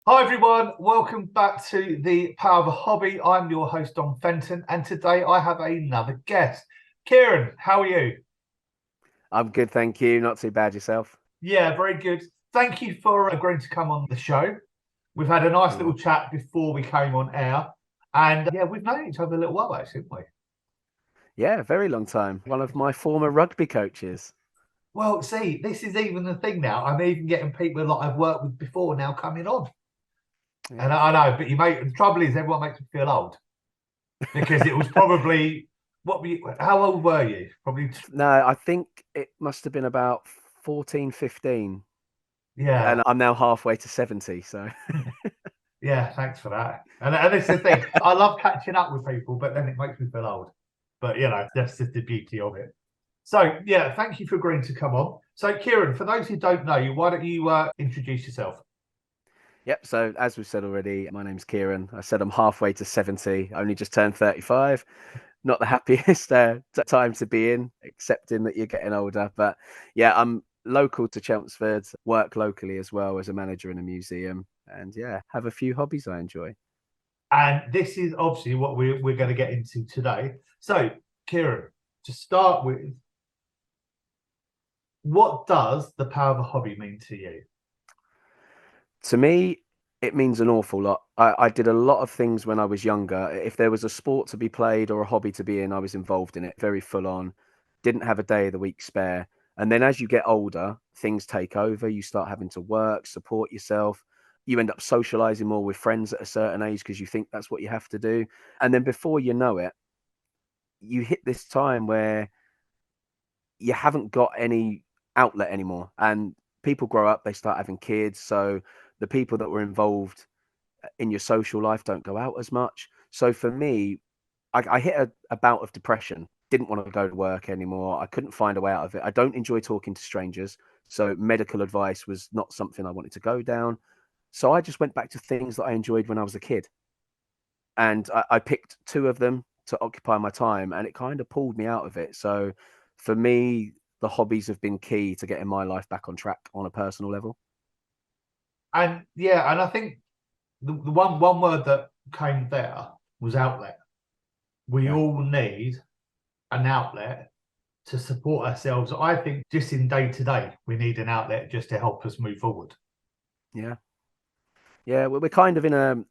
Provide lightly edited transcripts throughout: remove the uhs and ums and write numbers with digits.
Hi everyone, welcome back to the Power of a Hobby. I'm your host Don Fenton, and today I have another guest. Kieran, how are you? I'm good, thank you. Not too bad yourself. Yeah, very good. Thank you for agreeing to come on the show. We've had a nice Yeah. little chat before we came on air, and yeah, we've known each other a little while actually, haven't we? Yeah, very long time. One of my former rugby coaches. Well, see, this is even the thing now. I'm even getting people that I've worked with before now coming on, and Yeah. I know, but the trouble is everyone makes me feel old because it was probably how old were you? Probably. No, I think it must have been about 14, 15, Yeah. and I'm now halfway to 70. So Yeah, thanks for that. And this is the thing. I love catching up with people, but then it makes me feel old. But that's just the beauty of it. So yeah, thank you for agreeing to come on. So Kieran, for those who don't know you, why don't you introduce yourself? yep. So as we've said already, my name's Kieran. I said I'm halfway to 70. Only just turned 35. Not the happiest time to be in, accepting that you're getting older. But yeah, I'm local to Chelmsford, work locally as well as a manager in a museum, and yeah, have a few hobbies I enjoy. And this is obviously what we're going to get into today. So Kieran, to start with, what does the power of a hobby mean to you? To me, it means an awful lot. I did a lot of things when I was younger. If there was a sport to be played or a hobby to be in, I was involved in it, very full on. Didn't have a day of the week spare. And then as you get older, things take over. You start having to work, support yourself. You end up socializing more with friends at a certain age because you think that's what you have to do. And then before you know it, you hit this time where you haven't got any outlet anymore. And people grow up, they start having kids. So the people that were involved in your social life don't go out as much. So for me, I hit a bout of depression. Didn't want to go to work anymore. I couldn't find a way out of it. I don't enjoy talking to strangers. So medical advice was not something I wanted to go down. So I just went back to things that I enjoyed when I was a kid. And I picked two of them to occupy my time, and it kind of pulled me out of it. So for me, the hobbies have been key to getting my life back on track on a personal level. And yeah, and I think the one word that came there was outlet. We Yeah. all need an outlet to support ourselves. I think just in day to day, we need an outlet just to help us move forward. Yeah. Yeah. We're kind of in a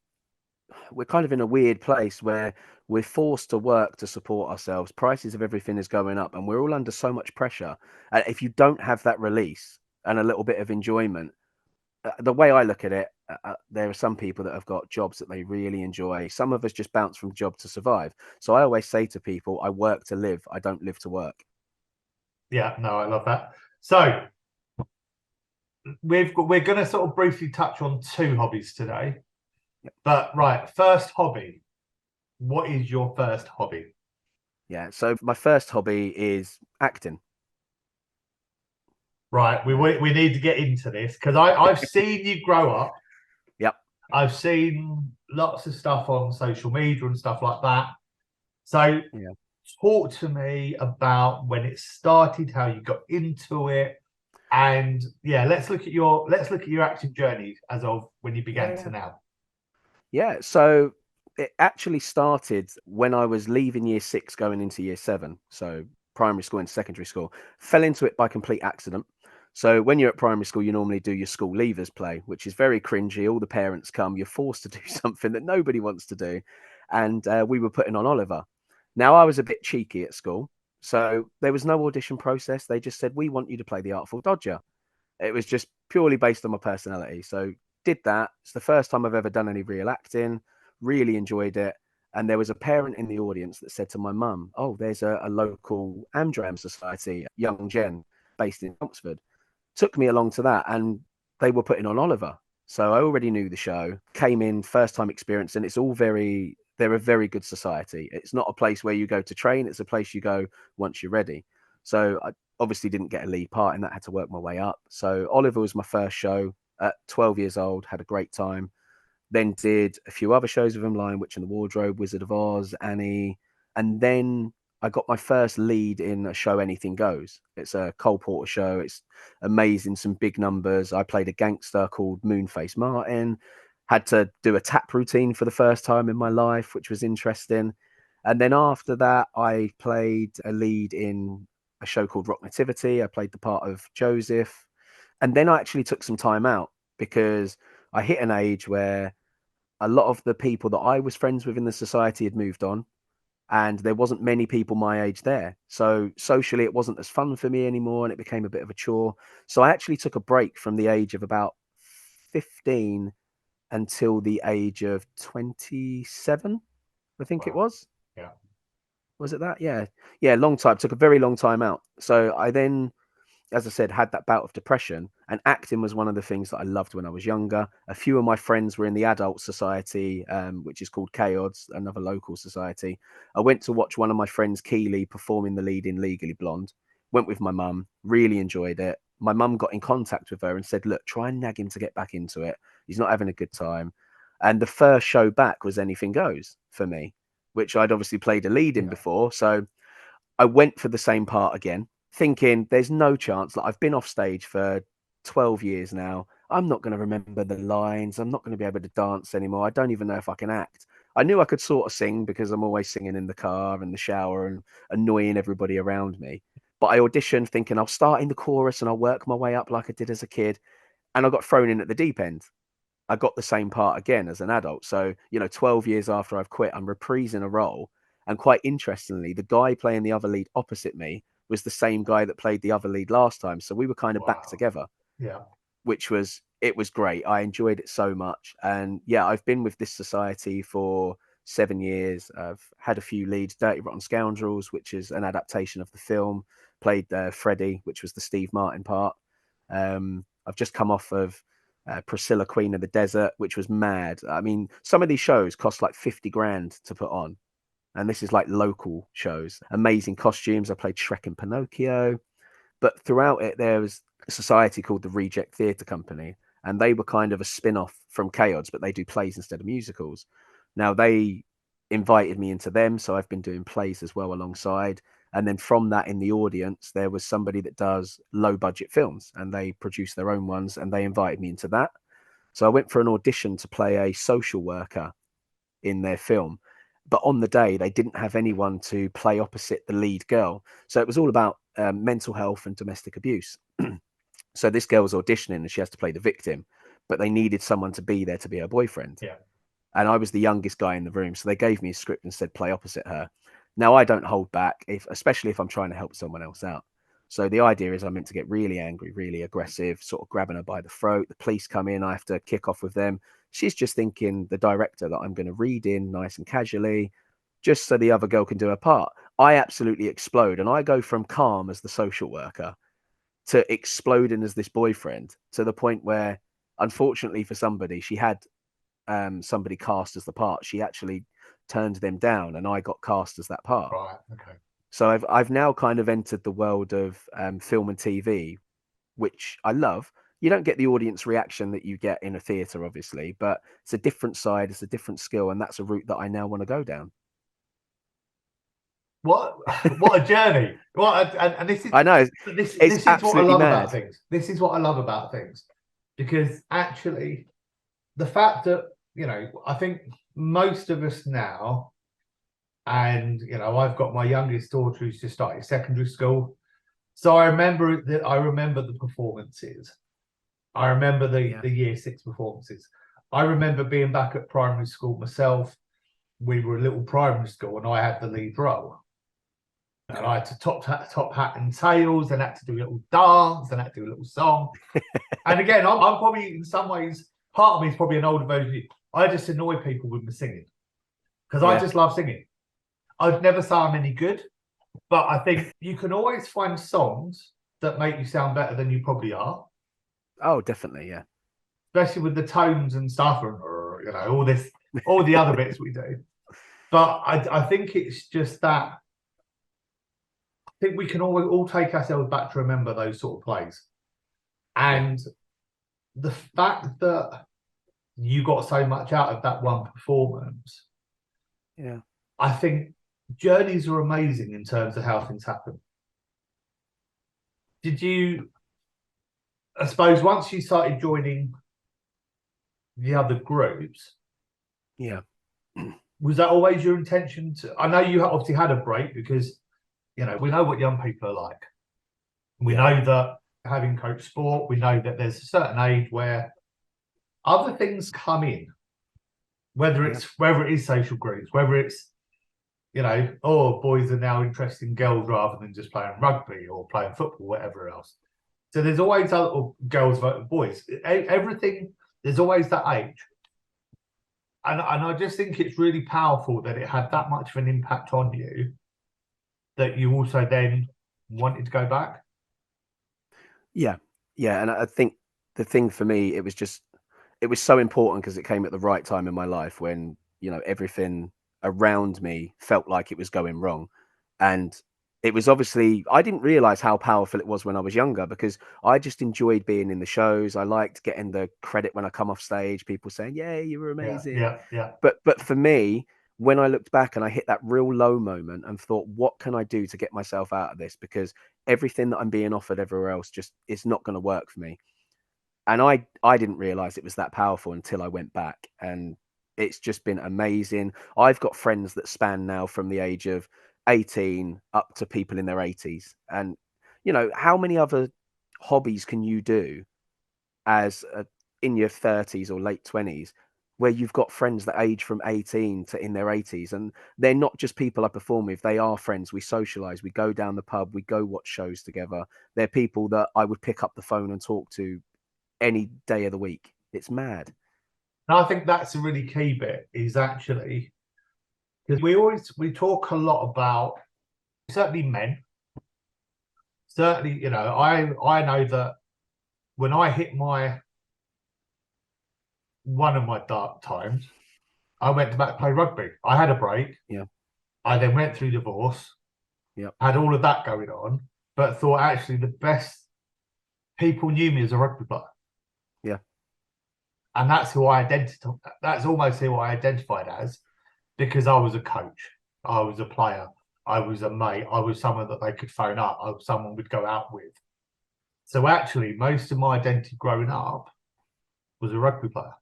weird place where we're forced to work to support ourselves. Prices of everything is going up, and we're all under so much pressure. And if you don't have that release and a little bit of enjoyment, the way I look at it, there are some people that have got jobs that they really enjoy. Some of us just bounce from job to survive. So I always say to people, I work to live. I don't live to work. Yeah, no, I love that. So we're going to sort of briefly touch on two hobbies today. Yep. But right, first hobby. What is your first hobby? Yeah. So my first hobby is acting. Right, we need to get into this because I've seen you grow up. Yep. I've seen lots of stuff on social media and stuff like that. So Yeah. talk to me about when it started, how you got into it, and yeah, let's look at your acting journey as of when you began to Yeah. now. Yeah, so it actually started when I was leaving year six, going into year seven. So primary school and secondary school. Fell into it by complete accident. So when you're at primary school, you normally do your school leavers play, which is very cringy. All the parents come, you're forced to do something that nobody wants to do. And we were putting on Oliver. Now, I was a bit cheeky at school. So there was no audition process. They just said, we want you to play the Artful Dodger. It was just purely based on my personality. So did that. It's the first time I've ever done any real acting. Really enjoyed it. And there was a parent in the audience that said to my mum, "Oh, there's a local Amdram Society, Young Gen, based in Oxford." Took me along to that, and they were putting on Oliver. So I already knew the show. Came in first time experience, and it's all very. They're a very good society. It's not a place where you go to train. It's a place you go once you're ready. So I obviously didn't get a lead part in that. Had to work my way up. So Oliver was my first show at 12 years old. Had a great time. Then did a few other shows with him, Lion, Witch and the Wardrobe, Wizard of Oz, Annie, and then I got my first lead in a show, Anything Goes. It's a Cole Porter show. It's amazing, some big numbers. I played a gangster called Moonface Martin. Had to do a tap routine for the first time in my life, which was interesting. And then after that, I played a lead in a show called Rock Nativity. I played the part of Joseph. And then I actually took some time out because I hit an age where a lot of the people that I was friends with in the society had moved on, and there wasn't many people my age there. So socially, it wasn't as fun for me anymore, and it became a bit of a chore. So I actually took a break from the age of about 15 until the age of 27, I think it Wow. was. Yeah. Was it that? Yeah. Yeah, long time. Took a very long time out. So I then, as I said, had that bout of depression, and acting was one of the things that I loved when I was younger. A few of my friends were in the adult society, which is called Chaos, another local society. I went to watch one of my friends, Keely, performing the lead in Legally Blonde. Went with my mum, really enjoyed it. My mum got in contact with her and said, "Look, try and nag him to get back into it. He's not having a good time." And the first show back was Anything Goes for me, which I'd obviously played a lead in Yeah. before. So I went for the same part again, thinking there's no chance. Like, I've been off stage for 12 years now. I'm not going to remember the lines. I'm not going to be able to dance anymore. I don't even know if I can act. I knew I could sort of sing because I'm always singing in the car and the shower and annoying everybody around me. But I auditioned thinking I'll start in the chorus and I'll work my way up like I did as a kid. And I got thrown in at the deep end. I got the same part again as an adult. So, 12 years after I've quit, I'm reprising a role. And quite interestingly, the guy playing the other lead opposite me was the same guy that played the other lead last time. So we were kind of back Wow. together, Yeah. which was, it was great. I enjoyed it so much. And yeah, I've been with this society for 7 years. I've had a few leads. Dirty Rotten Scoundrels, which is an adaptation of the film, played Freddie, which was the Steve Martin part. I've just come off of Priscilla, Queen of the Desert, which was mad. I mean, some of these shows cost like 50 grand to put on. And this is like local shows. Amazing costumes. I played Shrek and Pinocchio. But throughout it, there was a society called the Reject Theatre Company. And they were kind of a spin off from Chaos, but they do plays instead of musicals. Now, they invited me into them. So I've been doing plays as well alongside. And then from that, in the audience, there was somebody that does low budget films and they produce their own ones. And they invited me into that. So I went for an audition to play a social worker in their film. But on the day, they didn't have anyone to play opposite the lead girl. So it was all about mental health and domestic abuse. So this girl was auditioning and she has to play the victim, but they needed someone to be there to be her boyfriend. Yeah. And I was the youngest guy in the room. So they gave me a script and said, play opposite her. Now I don't hold back, especially if I'm trying to help someone else out. So the idea is I'm meant to get really angry, really aggressive, sort of grabbing her by the throat. The police come in, I have to kick off with them. She's just thinking, the director, that I'm going to read in nice and casually, just so the other girl can do her part. I absolutely explode, and I go from calm as the social worker to exploding as this boyfriend, to the point where, unfortunately for somebody, she had somebody cast as the part. She actually turned them down, and I got cast as that part. Right. Okay. So I've now kind of entered the world of film and TV, which I love. You don't get the audience reaction that you get in a theatre, obviously, but it's a different side, it's a different skill, and that's a route that I now want to go down. What what a journey! And this is I know it's this is what I absolutely love mad. about things. This is what I love about things, because actually, the fact that I think most of us now, and I've got my youngest daughter who's just started secondary school, so I remember the performances. I remember the year six performances. I remember being back at primary school myself. We were a little primary school, and I had the lead role. And I had to top hat and tails, and had to do a little dance, and had to do a little song. And again, I'm probably in some ways, part of me is probably an older version of you. I just annoy people with my singing because I just love singing. I'd never say I'm any good, but I think you can always find songs that make you sound better than you probably are, Oh, definitely, yeah. especially with the tones and stuff, and all the other bits we do. But I think it's just that I think we can all take ourselves back to remember those sort of plays. And the fact that you got so much out of that one performance, Yeah. I think journeys are amazing in terms of how things happen. Did you, I suppose, once you started joining the other groups, Yeah. was that always your intention to? I know you obviously had a break because we know what young people are like. We Yeah. know that having coached sport, we know that there's a certain age where other things come in, whether Yeah. it is social groups, whether it's oh, boys are now interested in girls rather than just playing rugby or playing football, whatever else. So there's always other girls versus boys. Everything, there's always that age. And I just think it's really powerful that it had that much of an impact on you that you also then wanted to go back. Yeah. Yeah. And I think the thing for me, it was so important because it came at the right time in my life when, everything around me felt like it was going wrong. And it was obviously, I didn't realize how powerful it was when I was younger because I just enjoyed being in the shows. I liked getting the credit when I come off stage, people saying, yeah, you were Yeah, amazing. yeah, yeah. But for me, when I looked back and I hit that real low moment and thought, what can I do to get myself out of this? Because everything that I'm being offered everywhere else just is not going to work for me. And I didn't realize it was that powerful until I went back, and it's just been amazing. I've got friends that span now from the age of 18 up to people in their 80s. And how many other hobbies can you do as in your 30s or late 20s where you've got friends that age from 18 to in their 80s, and they're not just people I perform with, they are friends. We socialize, we go down the pub, we go watch shows together. They're people that I would pick up the phone and talk to any day of the week. It's mad. And I think that's a really key bit is actually because we talk a lot about certainly men. Certainly, I know that when I hit one of my dark times, I went back to play rugby. I had a break. Yeah. I then went through divorce, Yeah. had all of that going on, but thought actually the best people knew me as a rugby player. Yeah. And that's who I identified. That's almost who I identified as because I was a coach, I was a player, I was a mate, I was someone that they could phone up, I was someone we'd go out with. So actually, most of my identity growing up was a rugby player.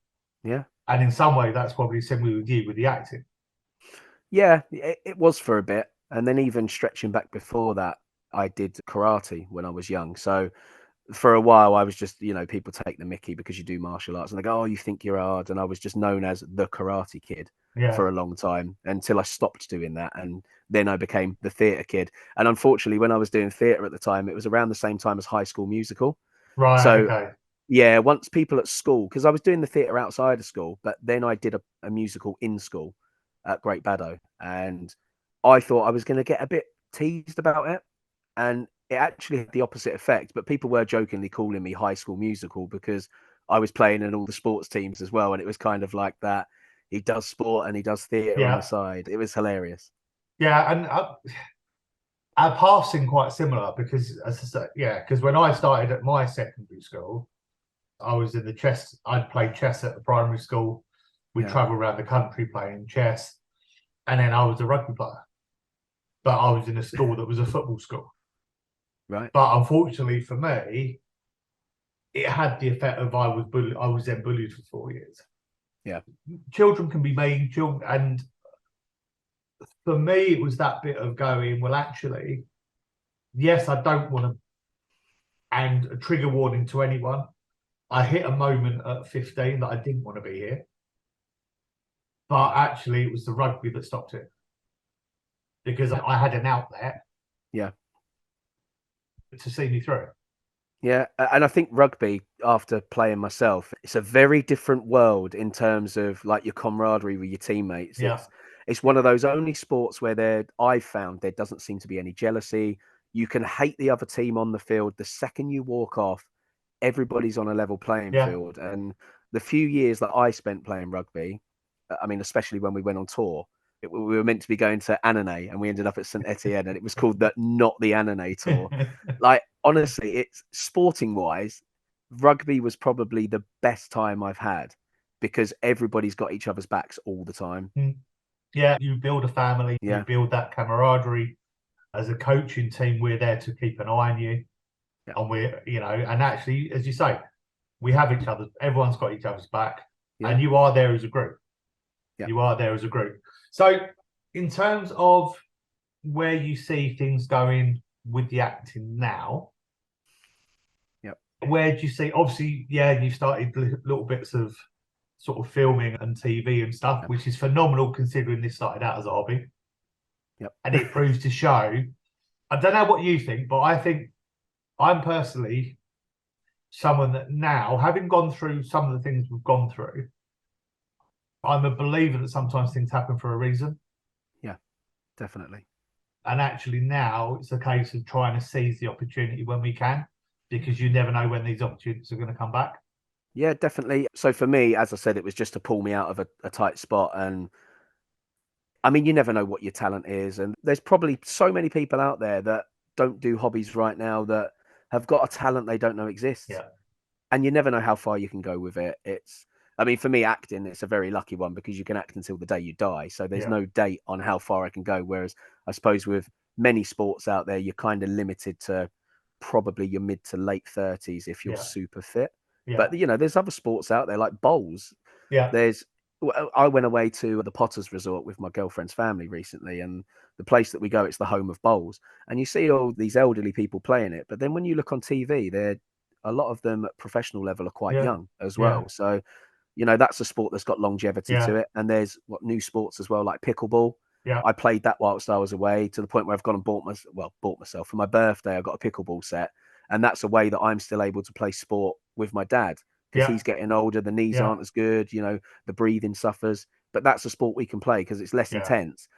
Yeah. And in some way, that's probably similar with you with the acting. Yeah. It was for a bit. And then even stretching back before that, I did karate when I was young. So for a while, I was just, people take the mickey because you do martial arts and they go, oh, you think you're hard. And I was just known as the karate kid Yeah. for a long time until I stopped doing that. And then I became the theatre kid. And unfortunately, when I was doing theatre at the time, it was around the same time as High School Musical. Right. So Okay. yeah, once people at school, because I was doing the theatre outside of school, but then I did a musical in school at Great Baddow, and I thought I was going to get a bit teased about it, and it actually had the opposite effect. But people were jokingly calling me High School Musical because I was playing in all the sports teams as well, and it was kind of like that. He does sport and he does theatre on the Yeah. side. It was hilarious. Yeah. And our paths seem quite similar because, as I said, yeah, because when I started at my secondary school, I was in the chess. I'd played chess at the primary school. We'd Yeah, travel around the country playing chess. And then I was a rugby player, but I was in a school that was a football school. right. But unfortunately for me, it had the effect of I was then bullied for 4 years. Yeah, Children can be mean, children, and for me, it was that bit of going, well, actually, yes, I don't want to, and a trigger warning to anyone. I hit a moment at 15 that I didn't want to be here, but actually, it was the rugby that stopped it because I had an outlet yeah. to see me through. Yeah, and I think rugby, after playing myself, it's a very different world in terms of like your camaraderie with your teammates. Yeah, It's one of those only sports where I've found there doesn't seem to be any jealousy. You can hate the other team on the field. The second you walk off, everybody's on a level playing yeah, field. And the few years that I spent playing rugby, I mean, especially when we went on tour, we were meant to be going to Annonay and we ended up at St Etienne and it was called the not the Annonay tour. Like honestly, it's sporting wise, rugby was probably the best time I've had because everybody's got each other's backs all the time. yeah. You build a family, you Yeah, build that camaraderie. As a coaching team, we're there to keep an eye on you, yeah, and we're, and actually, as you say, we have each other. Everyone's got each other's back. and Yeah. you are there as a group. Yeah. You are there as a group. So, in terms of where you see things going with the acting now, Yep. where do you see? Obviously, yeah, you started little bits of sort of filming and TV and stuff, Yep. which is phenomenal considering this started out as a hobby, Yep. and it proves to show. I don't know what you think, but I think I'm personally someone that now, having gone through some of the things we've gone through, I'm a believer that sometimes things happen for a reason. Yeah. Definitely. And actually, now it's a case of trying to seize the opportunity when we can, because you never know when these opportunities are going to come back. Yeah, definitely. So for me, as I said, it was just to pull me out of a tight spot. And I mean, you never know what your talent is. And there's probably so many people out there that don't do hobbies right now that have got a talent they don't know exists. Yeah, And you never know how far you can go with it. I mean, for me, acting, it's a very lucky one because you can act until the day you die. So there's yeah, no date on how far I can go. Whereas I suppose with many sports out there, you're kind of limited to probably your mid to late 30s if you're yeah, super fit. yeah, But, there's other sports out there like bowls. yeah, There's I went away to the Potters Resort with my girlfriend's family recently, and the place that we go, it's the home of bowls. And you see all these elderly people playing it, but then when you look on TV, a lot of them at professional level are quite yeah, young as yeah, well. So, that's a sport that's got longevity to yeah, it. And there's new sports as well, like pickleball. yeah, I played that whilst I was away to the point where I've gone and bought myself for my birthday. I got a pickleball set, and that's a way that I'm still able to play sport with my dad because yeah, he's getting older. The knees yeah, aren't as good, the breathing suffers. But that's a sport we can play because it's less yeah, intense.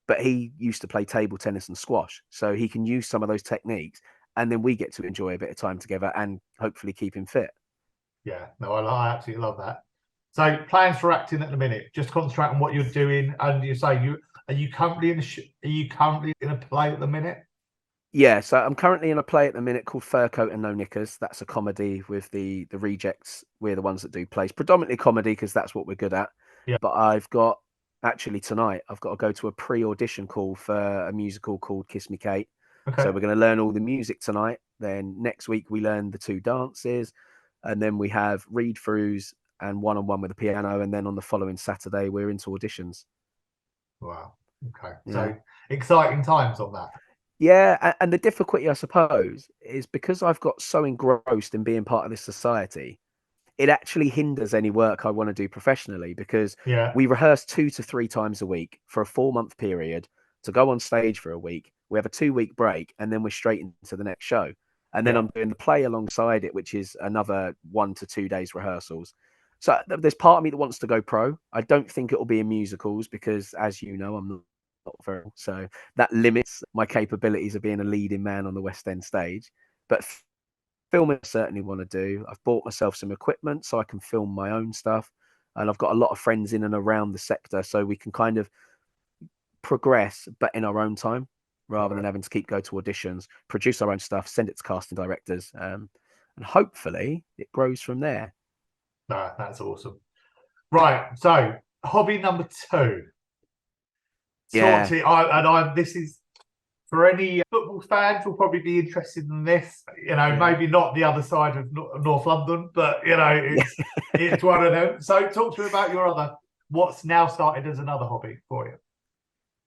But he used to play table tennis and squash, so he can use some of those techniques, and then we get to enjoy a bit of time together and hopefully keep him fit. yeah. No, I absolutely love that. So, plans for acting at the minute? Just concentrate on what you're doing, and you say are you currently are you currently in a play at the minute? Yeah, so I'm currently in a play at the minute called Fur Coat and No Knickers. That's a comedy with the rejects. We're the ones that do plays, predominantly comedy because that's what we're good at. Yeah. But I've got actually tonight I've got to go to a pre-audition call for a musical called Kiss Me Kate. So Okay. we're going to learn all the music tonight. Then next week we learn the two dances, and then we have read-throughs and one-on-one with the piano. And then on the following Saturday we're into auditions. Wow. Okay. Yeah. So exciting times on that. Yeah, and the difficulty, I suppose, is because I've got so engrossed in being part of this society, it actually hinders any work I want to do professionally because Yeah. we rehearse 2 to 3 times a week for a 4 month period to go on stage for a week. We have a 2 week break and then we're straight into the next show. And then Yeah. I'm doing the play alongside it, which is another 1 to 2 days rehearsals. So there's part of me that wants to go pro. I don't think it will be in musicals because, as you know, I'm not very so that limits my capabilities of being a leading man on the West End stage. But filming, I certainly want to do. I've bought myself some equipment so I can film my own stuff. And I've got a lot of friends in and around the sector so we can kind of progress, but in our own time rather Got than it. having to keep go to auditions, produce our own stuff, send it to casting directors. And hopefully it grows from there. No, that's awesome. Right. So hobby number two. Yeah. This is for any football fans will probably be interested in this. Yeah. Maybe not the other side of North London, but Yeah. it's one of them. So talk to me about your other what's now started as another hobby for you.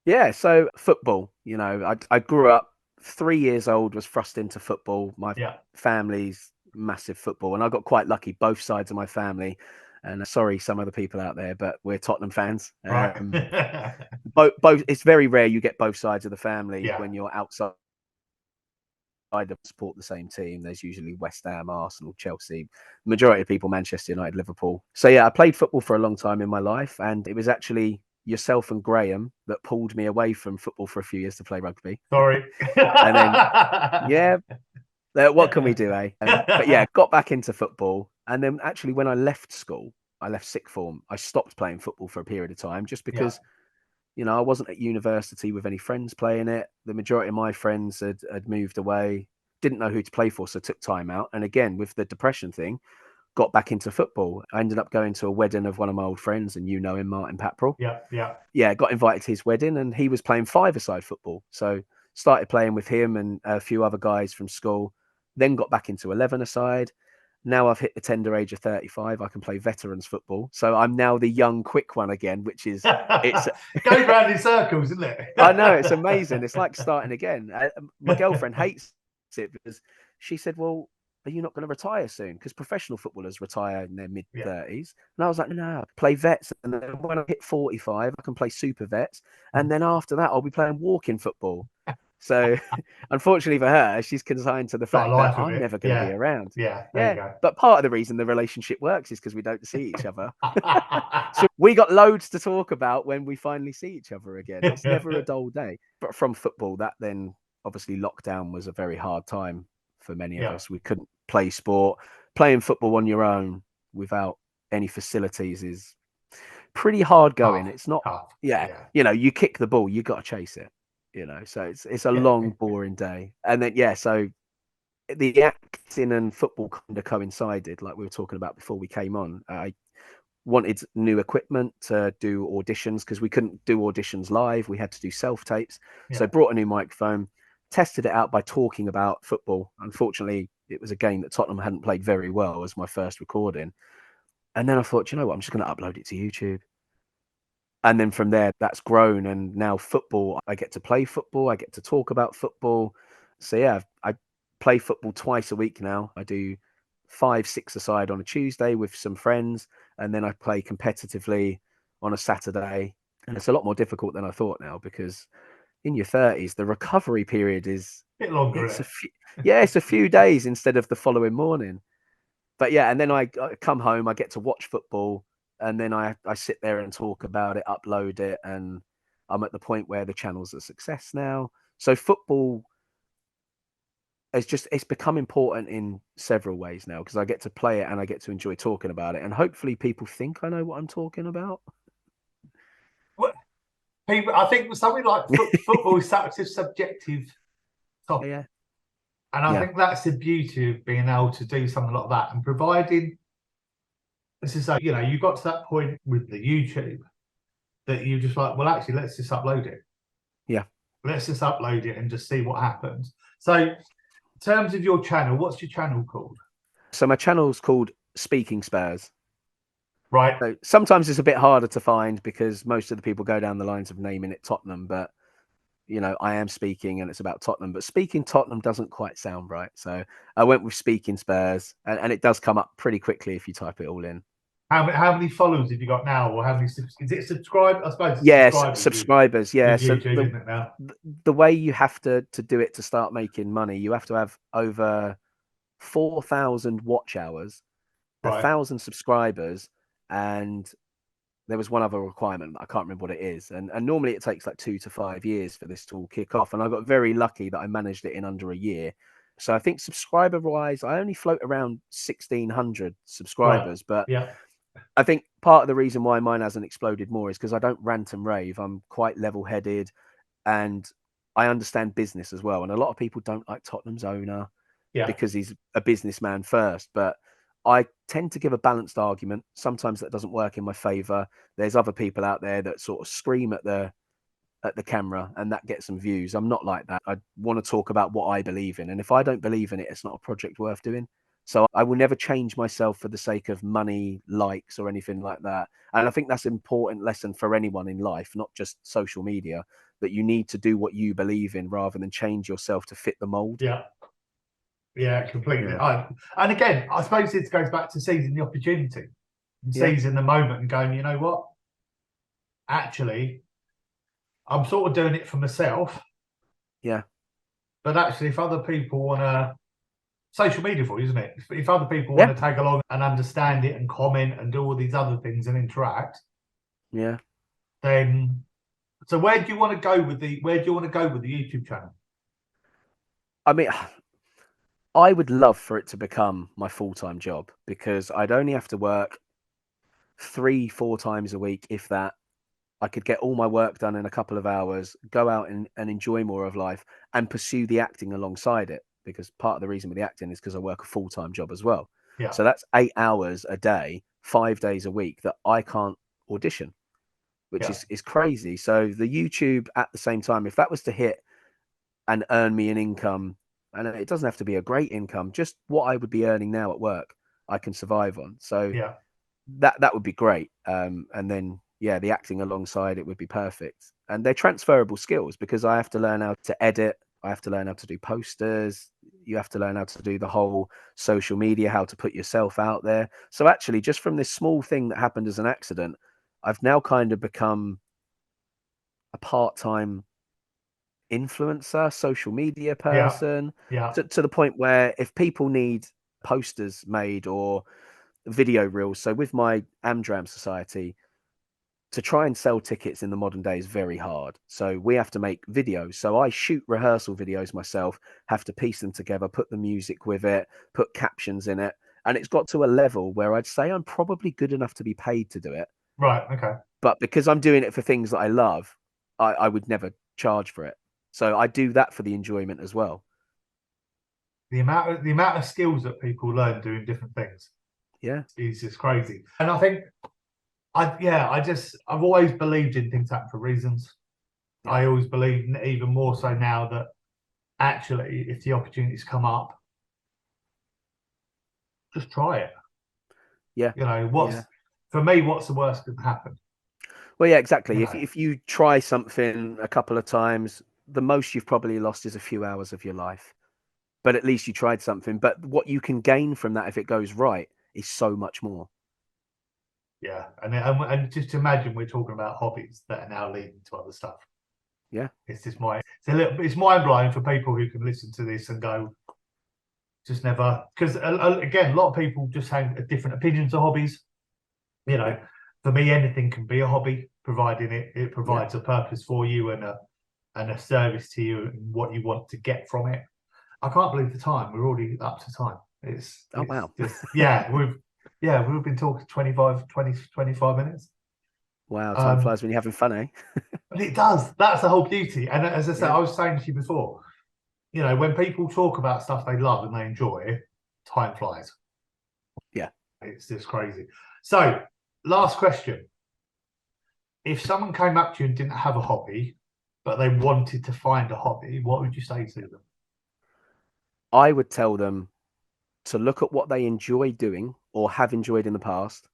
Yeah. So football, I grew up 3 years old, was thrust into football. My Yeah. family's massive football, and I got quite lucky. Both sides of my family, and sorry, some other people out there, but we're Tottenham fans. Right. Both. It's very rare you get both sides of the family Yeah. when you're outside of support the same team. There's usually West Ham, Arsenal, Chelsea. Majority of people, Manchester United, Liverpool. So yeah, I played football for a long time in my life, and it was actually yourself and Graham that pulled me away from football for a few years to play rugby. Sorry. And then yeah, what can we do, eh? But yeah, got back into football. And then actually, when I left school, I left sixth form, I stopped playing football for a period of time just Yeah. because, I wasn't at university with any friends playing it. The majority of my friends had moved away, didn't know who to play for, so took time out. And again, with the depression thing, got back into football. I ended up going to a wedding of one of my old friends, and him, Martin Paprell. Yeah. Yeah. Yeah, got invited to his wedding, and he was playing five-a-side football. So started playing with him and a few other guys from school. Then got back into 11-a-side, Now I've hit the tender age of 35. I can play veterans football. So I'm now the young, quick one again, which is it's. Go round in circles, isn't it? I know, it's amazing. It's like starting again. My girlfriend hates it because she said, "Well, are you not going to retire soon?" Because professional footballers retire in their mid 30s. And I was like, "No, play vets. And then when I hit 45, I can play super vets. And then after that, I'll be playing walking football." So, unfortunately for her, she's consigned to the Got a fact that life of I'm it. never going to be around. Yeah, there you Yeah. go. But part of the reason the relationship works is because we don't see each other. So we got loads to talk about when we finally see each other again. It's never a dull day. But from football, that then obviously lockdown was a very hard time for many of us. We couldn't play sport. Playing football on your own without any facilities is pretty hard going. It's not, you know, you kick the ball, you got to chase it, you know. So it's a long, boring day. And then so the acting and football kind of coincided, like we were talking about before we came on. I wanted new equipment to do auditions because we couldn't do auditions live. We had to do self tapes. So brought a new microphone, tested it out by talking about football. Unfortunately, it was a game that Tottenham hadn't played very well as my first recording. And then I thought, you know what, I'm just going to upload it to YouTube. And then from there, that's grown. And now football, I get to play football. I get to talk about football. So yeah, I play football twice a week now. I do 5-6-a-side on a Tuesday with some friends. And then I play competitively on a Saturday. And it's a lot more difficult than I thought now because in your 30s, the recovery period is a bit longer. It's a few days instead of the following morning. But yeah, and then I come home, I get to watch football, and then I sit there and talk about it, upload it, and I'm at the point where the channel's a success now. So football it's become important in several ways now because I get to play it and I get to enjoy talking about it, and hopefully people think I know what I'm talking about. Well, people, I think something like football is such a subjective topic. Yeah. And I think that's the beauty of being able to do something like that and providing, this is like, you know, you got to that point with the YouTube that you just like, well, actually, let's just upload it. Yeah. Let's just upload it and just see what happens. So in terms of your channel, what's your channel called? So my channel's called Speaking Spurs. Right. So sometimes it's a bit harder to find because most of the people go down the lines of naming it Tottenham, but you know, I am speaking and it's about Tottenham, but speaking Tottenham doesn't quite sound right. So I went with Speaking Spurs, and it does come up pretty quickly if you type it all in. How many followers have you got now, or how many? Is it subscribed? I suppose. It's subscribers. Yeah. So YouTube, isn't it now? The way you have to do it to start making money, you have to have over 4,000 watch hours, 1,000 subscribers, and there was one other requirement. I can't remember what it is. And normally it takes like 2 to 5 years for this to all kick off. And I got very lucky that I managed it in under a year. So I think subscriber wise, I only float around 1,600 subscribers. But I think part of the reason why mine hasn't exploded more is because I don't rant and rave. I'm quite level headed and I understand business as well. And a lot of people don't like Tottenham's owner because he's a businessman first. But I tend to give a balanced argument. Sometimes that doesn't work in my favor. There's other people out there that sort of scream at the camera and that gets some views. I'm not like that. I want to talk about what I believe in. And if I don't believe in it, it's not a project worth doing. So I will never change myself for the sake of money, likes, or anything like that. And I think that's an important lesson for anyone in life, not just social media, that you need to do what you believe in rather than change yourself to fit the mold. Yeah, completely. And again, I suppose it goes back to seizing the opportunity and seizing the moment and going, you know what? Actually, I'm sort of doing it for myself. Yeah. But actually, if other people want to, social media for you, isn't it? If other people want to tag along and understand it and comment and do all these other things and interact. Yeah. Then, so where do you want to go with the YouTube channel? I mean, I would love for it to become my full-time job because I'd only have to work 3-4 times a week, if that. I could get all my work done in a couple of hours, go out and enjoy more of life and pursue the acting alongside it. Because part of the reason with the acting is because I work a full-time job as well. So that's 8 hours a day, 5 days a week that I can't audition, which is crazy. So the YouTube at the same time, if that was to hit and earn me an income, and it doesn't have to be a great income, just what I would be earning now at work, I can survive on. So Yeah. that would be great. And then the acting alongside it would be perfect. And they're transferable skills because I have to learn how to edit. I have to learn how to do posters. You have to learn how to do the whole social media, how to put yourself out there. So actually, just from this small thing that happened as an accident, I've now kind of become a part-time influencer, social media Yeah. person, Yeah. to the point where if people need posters made or video reels, so with my Amdram Society, to try and sell tickets in the modern day is very hard. So we have to make videos. So I shoot rehearsal videos myself, have to piece them together, put the music with it, put captions in it. And it's got to a level where I'd say I'm probably good enough to be paid to do it. Right. Okay. But because I'm doing it for things that I love, I would never charge for it. So I do that for the enjoyment as well. The amount of skills that people learn doing different things Yeah. is just crazy. And I think I've always believed in things happen for reasons. Yeah. I always believe, even more so now, that actually, if the opportunities come up, just try it. Yeah. You know, Yeah. for me, what's the worst that can happen? Well, yeah, exactly. You If know, if you try something a couple of times, the most you've probably lost is a few hours of your life. But at least you tried something. But what you can gain from that if it goes right is so much more. yeah. And just imagine we're talking about hobbies that are now leading to other stuff. Yeah. It's mind blowing for people who can listen to this and go, just never, because again, a lot of people just have different opinions of hobbies. You know, Yeah. for me, anything can be a hobby, providing it Yeah. provides a purpose for you and a service to you and what you want to get from it. I can't believe the time. We're already up to time. It's Oh, wow. just we've been talking 25 minutes. Wow. Time flies when you're having fun, eh? But it does. That's the whole beauty. And as I said, Yeah. I was saying to you before, you know, when people talk about stuff they love and they enjoy, time flies. Yeah. It's just crazy. So, last question. If someone came up to you and didn't have a hobby, but they wanted to find a hobby, what would you say to them? I would tell them to look at what they enjoy doing or have enjoyed in the past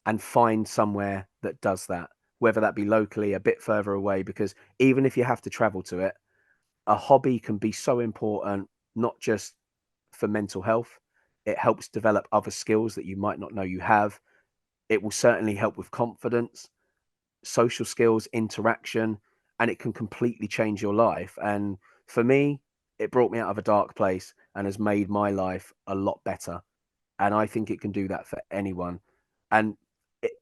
and find somewhere that does that, whether that be locally, a bit further away, because even if you have to travel to it, a hobby can be so important, not just for mental health. It helps develop other skills that you might not know you have. It will certainly help with confidence, social skills, interaction, and it can completely change your life. And for me, it brought me out of a dark place and has made my life a lot better. And I think it can do that for anyone. And it,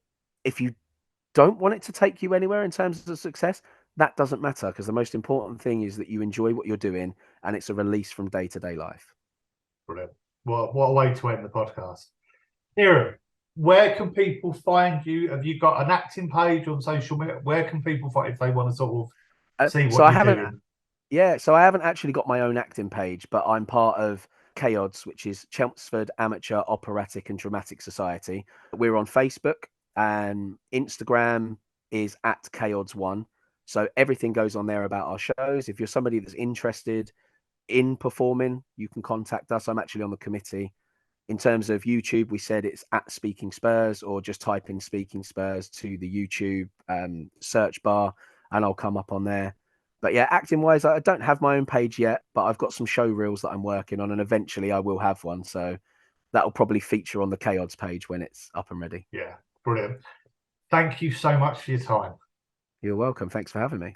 if you don't want it to take you anywhere in terms of success, that doesn't matter because the most important thing is that you enjoy what you're doing and it's a release from day to day life. Brilliant. What a way to end the podcast. Kieran, where can people find you? Have you got an acting page on social media? Where can people find if they want to sort of see So what I you're haven't, doing? so I haven't actually got my own acting page, but I'm part of KODS, which is Chelmsford Amateur Operatic and Dramatic Society. We're on Facebook and Instagram is at KODS1. So everything goes on there about our shows. If you're somebody that's interested in performing, you can contact us. I'm actually on the committee. In terms of YouTube, we said it's at Speaking Spurs, or just type in Speaking Spurs to the YouTube search bar, and I'll come up on there. But yeah, acting wise, I don't have my own page yet, but I've got some show reels that I'm working on, and eventually I will have one. So that'll probably feature on the KODS page when it's up and ready. Yeah, brilliant. Thank you so much for your time. You're welcome. Thanks for having me.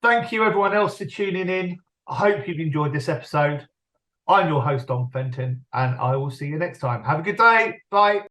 Thank you, everyone else, for tuning in. I hope you've enjoyed this episode. I'm your host, Don Fenton, and I will see you next time. Have a good day. Bye.